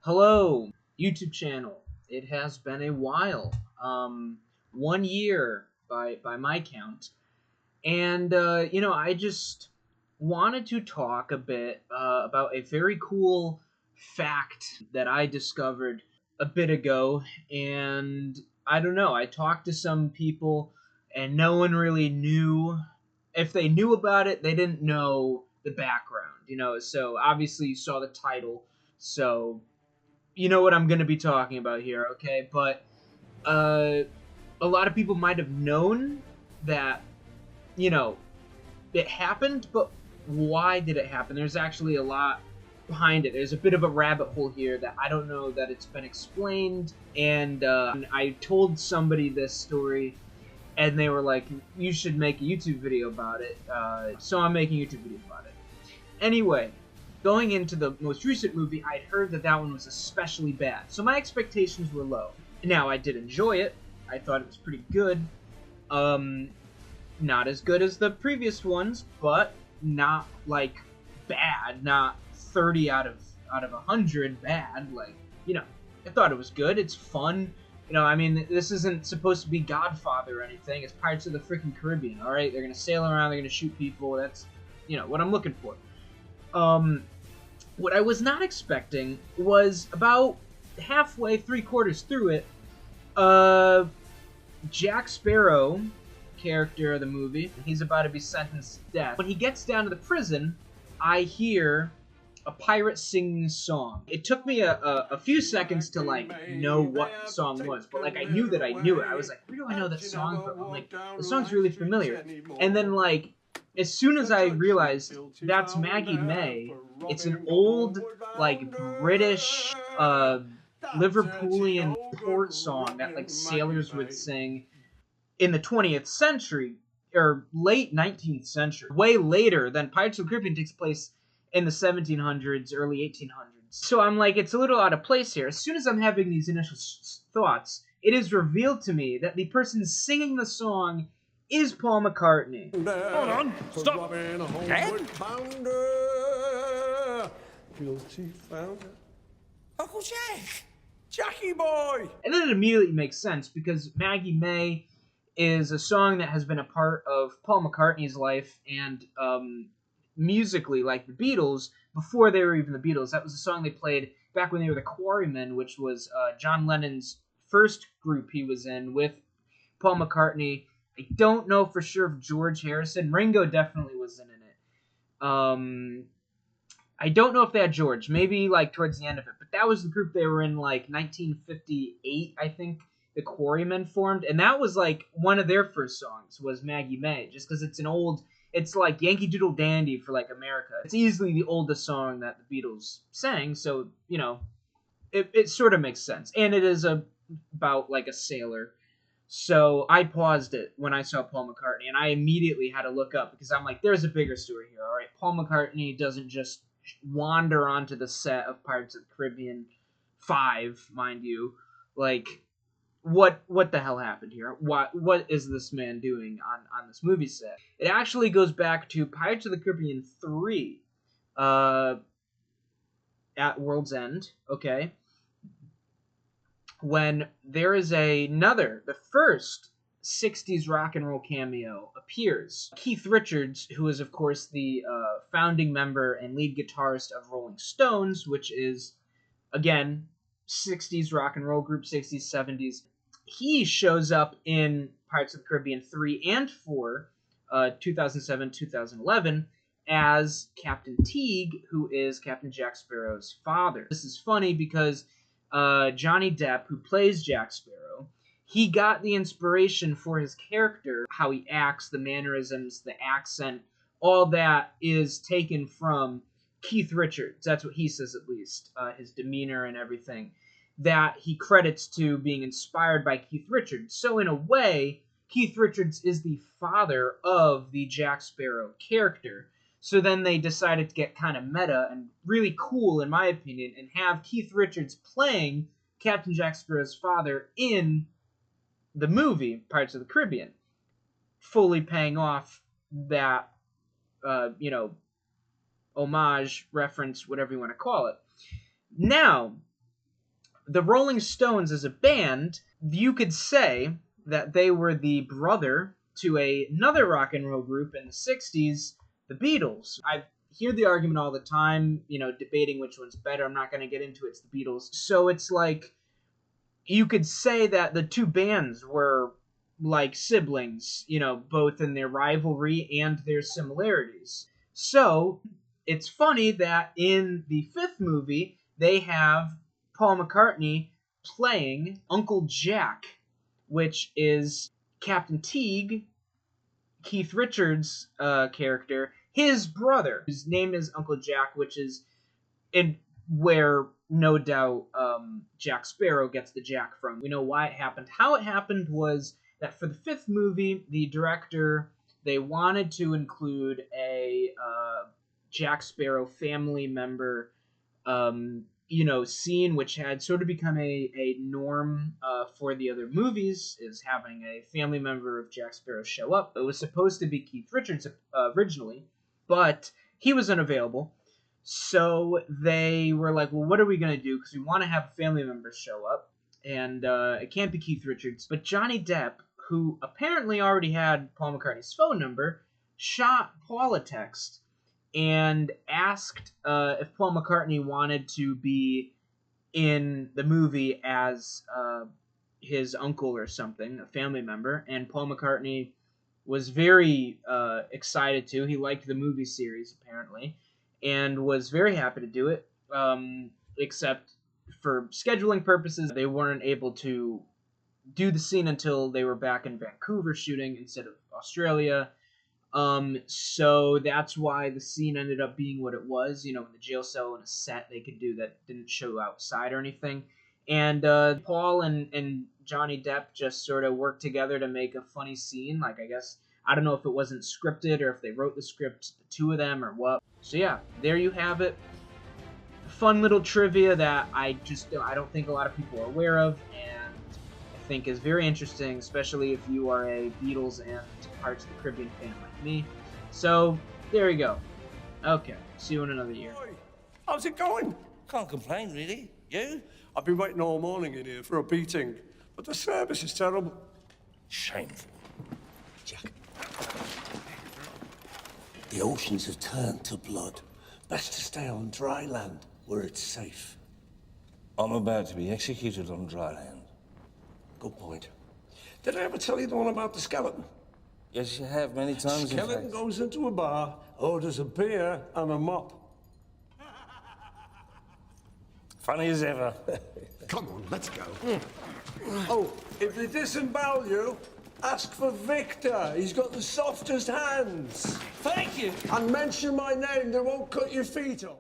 Hello, YouTube channel. It has been a while. 1 year by my count. And I just wanted to talk a bit about a very cool fact that I discovered a bit ago. And I don't know, I talked to some people and no one really knew. If they knew about it, they didn't know the background. So obviously you saw the title. So you know what I'm going to be talking about here, okay? But uh, a lot of people might have known that, you know, it happened, but why did it happen? There's actually a lot behind it. There's a bit of a rabbit hole here that I don't know that it's been explained. And I told somebody this story, and they were like, you should make a YouTube video about it. So I'm making a YouTube video about it. Anyway, going into the most recent movie, I'd heard that one was especially bad, so my expectations were low. Now, I did enjoy it. I thought it was pretty good. Not as good as the previous ones, but not, like, bad. Not 30 out of 100 bad. Like, I thought it was good. It's fun. I mean, this isn't supposed to be Godfather or anything. It's Pirates of the freaking Caribbean, alright? They're gonna sail around, they're gonna shoot people. That's, what I'm looking for. What I was not expecting was about halfway, 3/4 through it, Jack Sparrow, character of the movie, he's about to be sentenced to death. When he gets down to the prison, I hear a pirate singing a song. It took me a few seconds to, like, know what the song was, but, like, I knew that I knew it. I was like, where do I know that song from? I'm like, the song's really familiar. And then, like, as soon as I realized that's Maggie May, it's an old, like, British, Liverpoolian port song that, like, sailors would sing in the 20th century, or late 19th century. Way later than Pirates of the Caribbean takes place in the 1700s, early 1800s. So I'm like, it's a little out of place here. As soon as I'm having these initial thoughts, it is revealed to me that the person singing the song is Paul McCartney. Hold on, stop. Ken? Uncle Jack! Jackie boy! And then it immediately makes sense, because Maggie May is a song that has been a part of Paul McCartney's life, and musically, like the Beatles, before they were even the Beatles, that was a song they played back when they were the Quarrymen, which was John Lennon's first group he was in with Paul McCartney. I don't know for sure if George Harrison. Ringo definitely wasn't in it. I don't know if they had George. Maybe, like, towards the end of it. But that was the group they were in, like, 1958, I think. The Quarrymen formed. And that was, like, one of their first songs was Maggie May. Just because it's an old... It's like Yankee Doodle Dandy for, like, America. It's easily the oldest song that the Beatles sang. So, it sort of makes sense. And it is about, like, a sailor. So I paused it when I saw Paul McCartney, and I immediately had to look up, because I'm like, there's a bigger story here, all right? Paul McCartney doesn't just wander onto the set of Pirates of the Caribbean 5, mind you. Like, what the hell happened here? What is this man doing on this movie set? It actually goes back to Pirates of the Caribbean 3 at World's End, okay? When there is the first 60s rock and roll cameo appears. Keith Richards, who is, of course, the founding member and lead guitarist of Rolling Stones, which is, again, 60s rock and roll group, 60s, 70s. He shows up in Pirates of the Caribbean 3 and 4, 2007, 2011, as Captain Teague, who is Captain Jack Sparrow's father. This is funny because Johnny Depp, who plays Jack Sparrow, he got the inspiration for his character, how he acts, the mannerisms, the accent, all that is taken from Keith Richards. That's what he says, at least, his demeanor and everything, that he credits to being inspired by Keith Richards. So in a way, Keith Richards is the father of the Jack Sparrow character. So then they decided to get kind of meta and really cool, in my opinion, and have Keith Richards playing Captain Jack Sparrow's father in the movie Pirates of the Caribbean, fully paying off that, homage, reference, whatever you want to call it. Now, The Rolling Stones as a band, you could say that they were the brother to another rock and roll group in the 60s, the Beatles. I hear the argument all the time, debating which one's better. I'm not going to get into it. It's the Beatles. So it's like you could say that the two bands were like siblings, both in their rivalry and their similarities. So it's funny that in the fifth movie, they have Paul McCartney playing Uncle Jack, which is Captain Teague, Keith Richards' character, his brother, whose name is Uncle Jack, which is where no doubt Jack Sparrow gets the Jack from. We know why it happened. How it happened was that for the fifth movie, the director, they wanted to include a Jack Sparrow family member scene, which had sort of become a norm for the other movies, is having a family member of Jack Sparrow show up. It was supposed to be Keith Richards originally, but he was unavailable. So they were like, well, what are we going to do? Because we want to have a family member show up, and it can't be Keith Richards. But Johnny Depp, who apparently already had Paul McCartney's phone number, shot Paul a text and asked if Paul McCartney wanted to be in the movie as his uncle or something, a family member. And Paul McCartney was very excited to. He liked the movie series, apparently, and was very happy to do it, except for scheduling purposes, they weren't able to do the scene until they were back in Vancouver shooting instead of Australia. So that's why the scene ended up being what it was, in the jail cell in a set they could do that didn't show outside or anything. And Paul and Johnny Depp just sort of worked together to make a funny scene. Like, I don't know if it wasn't scripted or if they wrote the script, the two of them, or what. So yeah, there you have it. Fun little trivia that I don't think a lot of people are aware of, and I think is very interesting, especially if you are a Beatles and Pirates of the Caribbean fan like me. So there you go. Okay, see you in another year. Oi, how's it going? Can't complain, really. You? I've been waiting all morning in here for a beating, but the service is terrible. Shameful. Jack. The oceans have turned to blood. Best to stay on dry land where it's safe. I'm about to be executed on dry land. Good point. Did I ever tell you the one about the skeleton? Yes, you have many times. Skeleton goes into a bar, orders a beer and a mop. Funny as ever. Come on, let's go. Oh, if they disembowel you, ask for Victor. He's got the softest hands. Thank you. And mention my name, they won't cut your feet off.